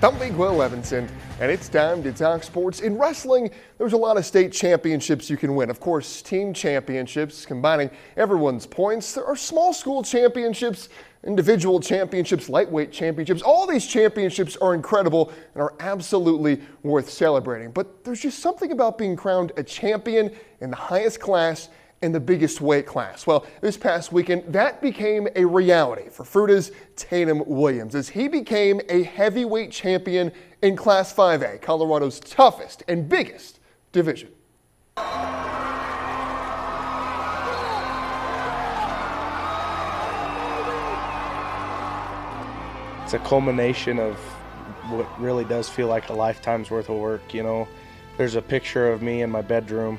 I'm Big Will Levinson, and it's time to talk sports. In wrestling, there's a lot of state championships you can win. Of course, team championships, combining everyone's points. There are small school championships, individual championships, lightweight championships. All these championships are incredible and are absolutely worth celebrating. But there's just something about being crowned a champion in the highest class in the biggest weight class. Well, this past weekend, that became a reality for Fruita's Tatum Williams as he became a heavyweight champion in Class 5A, Colorado's toughest and biggest division. It's a culmination of what really does feel like a lifetime's worth of work, you know. There's a picture of me in my bedroom.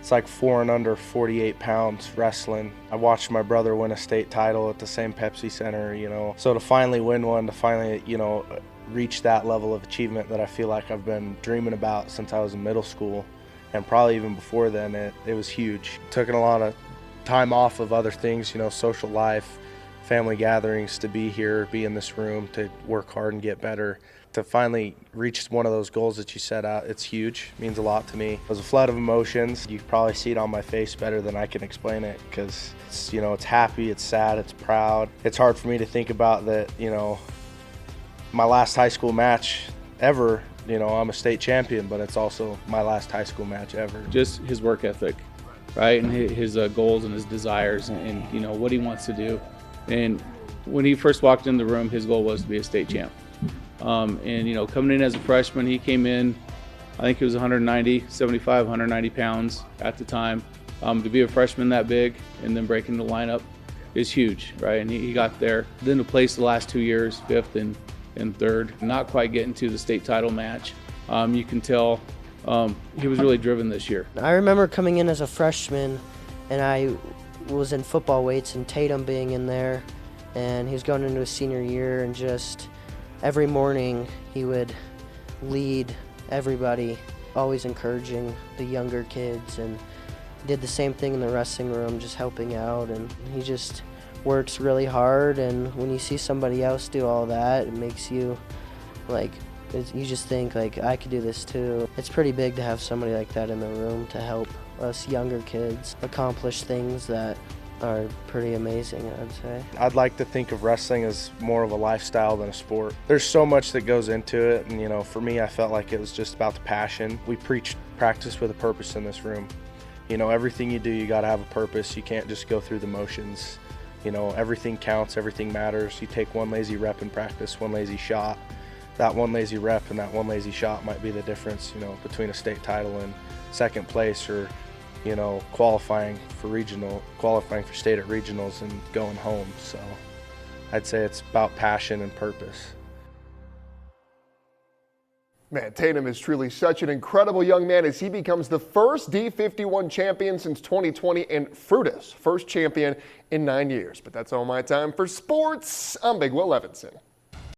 It's like 4 and under 48 pounds wrestling. I watched my brother win a state title at the same Pepsi Center, you know. So to finally win one, to finally, you know, reach that level of achievement that I feel like I've been dreaming about since I was in middle school, and probably even before then, it was huge. Taking a lot of time off of other things, you know, social life, family gatherings, to be here, be in this room, to work hard and get better. To finally reach one of those goals that you set out, it's huge, it means a lot to me. It was a flood of emotions. You can probably see it on my face better than I can explain it, because it's, you know, it's happy, it's sad, it's proud. It's hard for me to think about that, you know, my last high school match ever, you know, I'm a state champion, but it's also my last high school match ever. Just his work ethic, right, and his goals and his desires, and you know, what he wants to do. And when he first walked in the room, his goal was to be a state champ. And you know, coming in as a freshman, he came in, I think he was 75, 190 pounds at the time. To be a freshman that big and then breaking the lineup is huge, right? And he got there. Then to place the last 2 years, 5th and 3rd, not quite getting to the state title match. You can tell he was really driven this year. I remember coming in as a freshman, and I was in football weights and Tatum being in there, and he was going into his senior year, and just every morning he would lead everybody, always encouraging the younger kids, and did the same thing in the wrestling room, just helping out. And he just works really hard, and when you see somebody else do all that, it makes you like, you just think like, I could do this too. It's pretty big to have somebody like that in the room to help us younger kids accomplish things that are pretty amazing, I'd say. I'd like to think of wrestling as more of a lifestyle than a sport. There's so much that goes into it, and you know, for me, I felt like it was just about the passion. We preach practice with a purpose in this room. You know, everything you do, you gotta have a purpose. You can't just go through the motions. You know, everything counts, everything matters. You take one lazy rep in practice, one lazy shot. That one lazy rep and that one lazy shot might be the difference, you know, between a state title and second place, or you know, qualifying for state at regionals and going home. So I'd say it's about passion and purpose. Man, Tatum is truly such an incredible young man as he becomes the first D51 champion since 2020 and Fruita's first champion in 9 years. But that's all my time for sports. I'm Big Will Levinson.